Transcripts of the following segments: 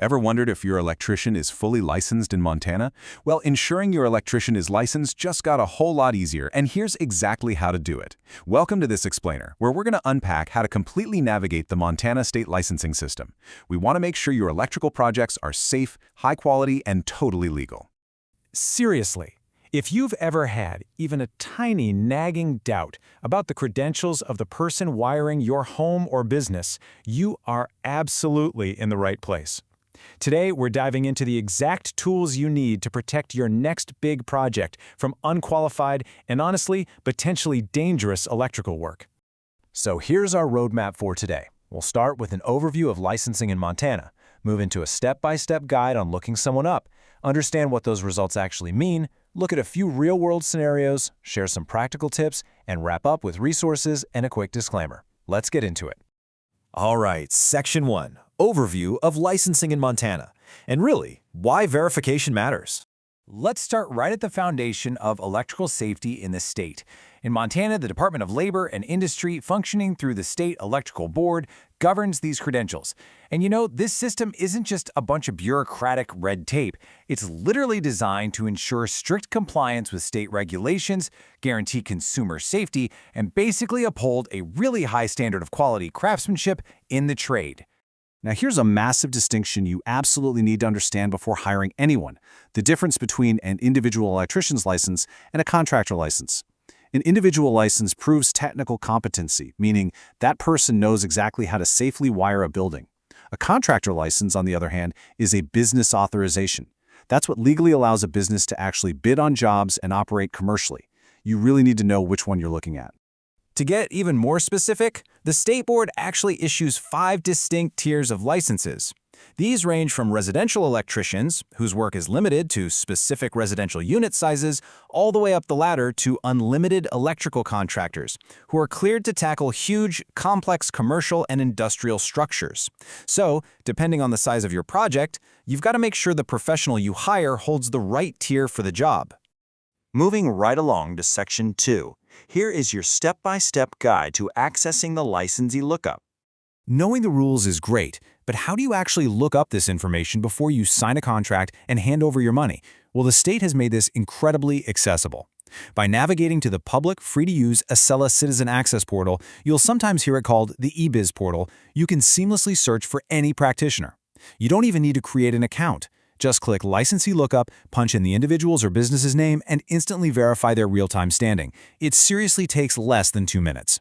Ever wondered if your electrician is fully licensed in Montana? Well, ensuring your electrician is licensed just got a whole lot easier, and here's exactly how to do it. Welcome to this explainer, where we're going to unpack how to completely navigate the Montana state licensing system. We want to make sure your electrical projects are safe, high quality, and totally legal. Seriously, if you've ever had even a tiny nagging doubt about the credentials of the person wiring your home or business, you are absolutely in the right place. Today, we're diving into the exact tools you need to protect your next big project from unqualified and honestly, potentially dangerous electrical work. So here's our roadmap for today. We'll start with an overview of licensing in Montana, move into a step-by-step guide on looking someone up, understand what those results actually mean, look at a few real-world scenarios, share some practical tips, and wrap up with resources and a quick disclaimer. Let's get into it. All right, Section 1, Overview of Licensing in Montana. And really, why verification matters. Let's start right at the foundation of electrical safety in the state. In Montana, the Department of Labor and Industry, functioning through the State Electrical Board, governs these credentials. And you know, this system isn't just a bunch of bureaucratic red tape. It's literally designed to ensure strict compliance with state regulations, guarantee consumer safety, and basically uphold a really high standard of quality craftsmanship in the trade. Now, here's a massive distinction you absolutely need to understand before hiring anyone: the difference between an individual electrician's license and a contractor license. An individual license proves technical competency, meaning that person knows exactly how to safely wire a building. A contractor license, on the other hand, is a business authorization. That's what legally allows a business to actually bid on jobs and operate commercially. You really need to know which one you're looking at. To get even more specific, the State Board actually issues 5 distinct tiers of licenses. These range from residential electricians, whose work is limited to specific residential unit sizes, all the way up the ladder to unlimited electrical contractors, who are cleared to tackle huge, complex commercial and industrial structures. So, depending on the size of your project, you've got to make sure the professional you hire holds the right tier for the job. Moving right along to Section 2. Here is your step-by-step guide to accessing the licensee lookup. Knowing the rules is great, but how do you actually look up this information before you sign a contract and hand over your money? Well, the state has made this incredibly accessible. By navigating to the public, free-to-use Acela Citizen Access Portal, you'll sometimes hear it called the eBiz Portal. You can seamlessly search for any practitioner. You don't even need to create an account. Just click Licensee Lookup, punch in the individual's or business's name, and instantly verify their real-time standing. It seriously takes less than 2 minutes.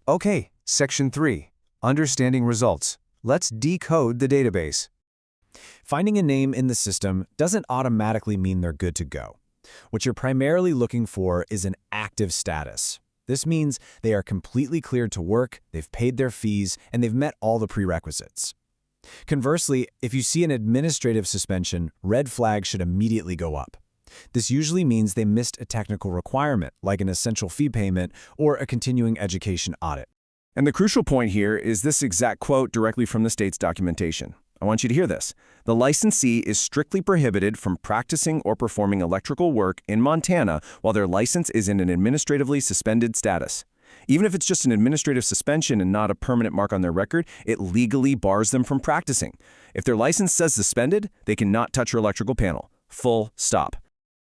Okay, Section 3. Understanding results. Let's decode the database. Finding a name in the system doesn't automatically mean they're good to go. What you're primarily looking for is an active status. This means they are completely cleared to work, they've paid their fees, and they've met all the prerequisites. Conversely, if you see an administrative suspension, red flags should immediately go up. This usually means they missed a technical requirement, like an essential fee payment or a continuing education audit. And the crucial point here is this exact quote directly from the state's documentation. I want you to hear this. The licensee is strictly prohibited from practicing or performing electrical work in Montana while their license is in an administratively suspended status. Even if it's just an administrative suspension and not a permanent mark on their record, it legally bars them from practicing. If their license says suspended, they cannot touch your electrical panel. Full stop.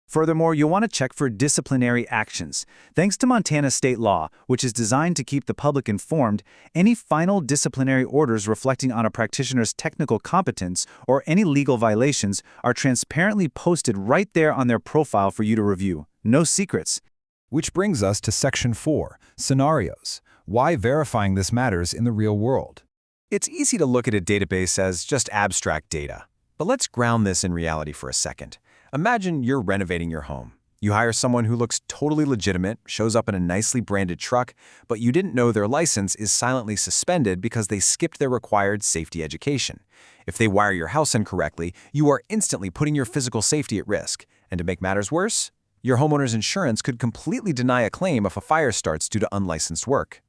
Furthermore, you'll want to check for disciplinary actions. Thanks to Montana state law, which is designed to keep the public informed, any final disciplinary orders reflecting on a practitioner's technical competence or any legal violations are transparently posted right there on their profile for you to review. No secrets. Which brings us to Section 4, Scenarios. Why verifying this matters in the real world. It's easy to look at a database as just abstract data. But let's ground this in reality for a second. Imagine you're renovating your home. You hire someone who looks totally legitimate, shows up in a nicely branded truck, but you didn't know their license is silently suspended because they skipped their required safety education. If they wire your house incorrectly, you are instantly putting your physical safety at risk. And to make matters worse, your homeowner's insurance could completely deny a claim if a fire starts due to unlicensed work.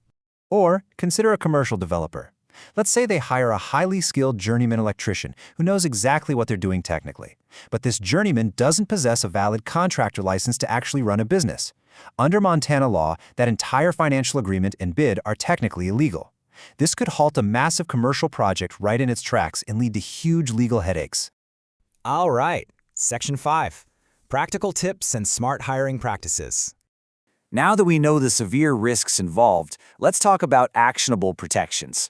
Or consider a commercial developer. Let's say they hire a highly skilled journeyman electrician who knows exactly what they're doing technically. But this journeyman doesn't possess a valid contractor license to actually run a business. Under Montana law, that entire financial agreement and bid are technically illegal. This could halt a massive commercial project right in its tracks and lead to huge legal headaches. All right, Section 5. Practical tips and smart hiring practices. Now that we know the severe risks involved, let's talk about actionable protections.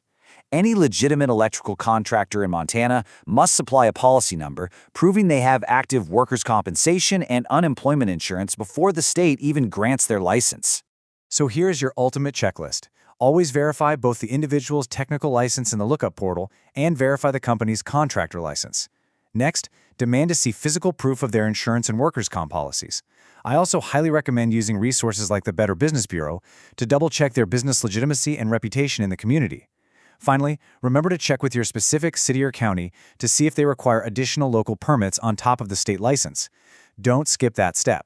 Any legitimate electrical contractor in Montana must supply a policy number proving they have active workers' compensation and unemployment insurance before the state even grants their license. So here's your ultimate checklist. Always verify both the individual's technical license in the lookup portal and verify the company's contractor license. Next, demand to see physical proof of their insurance and workers' comp policies. I also highly recommend using resources like the Better Business Bureau to double-check their business legitimacy and reputation in the community. Finally, remember to check with your specific city or county to see if they require additional local permits on top of the state license. Don't skip that step.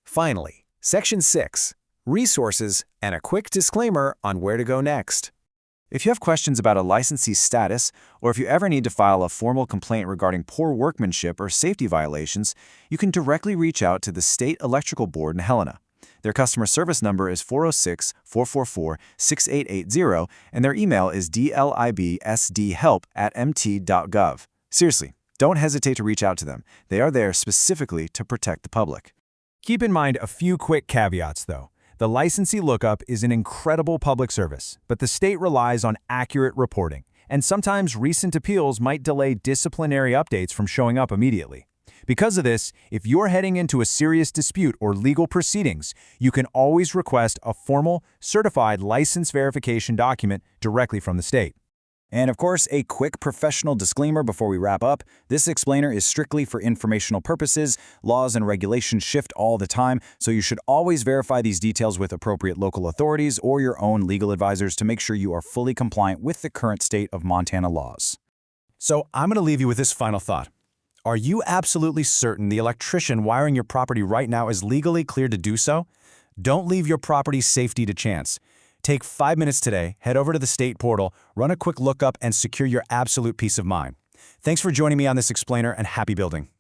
Finally, Section 6. Resources and a quick disclaimer on where to go next. If you have questions about a licensee's status, or if you ever need to file a formal complaint regarding poor workmanship or safety violations, you can directly reach out to the State Electrical Board in Helena. Their customer service number is 406-444-6880, and their email is dlibsdhelp@mt.gov. Seriously, don't hesitate to reach out to them. They are there specifically to protect the public. Keep in mind a few quick caveats, though. The licensee lookup is an incredible public service, but the state relies on accurate reporting, and sometimes recent appeals might delay disciplinary updates from showing up immediately. Because of this, if you're heading into a serious dispute or legal proceedings, you can always request a formal, certified license verification document directly from the state. And of course, a quick professional disclaimer before we wrap up. This explainer is strictly for informational purposes. Laws and regulations shift all the time, so you should always verify these details with appropriate local authorities or your own legal advisors to make sure you are fully compliant with the current state of Montana laws. So I'm going to leave you with this final thought. Are you absolutely certain the electrician wiring your property right now is legally cleared to do so? Don't leave your property's safety to chance. Take 5 minutes today, head over to the state portal, run a quick lookup, and secure your absolute peace of mind. Thanks for joining me on this explainer, and happy building.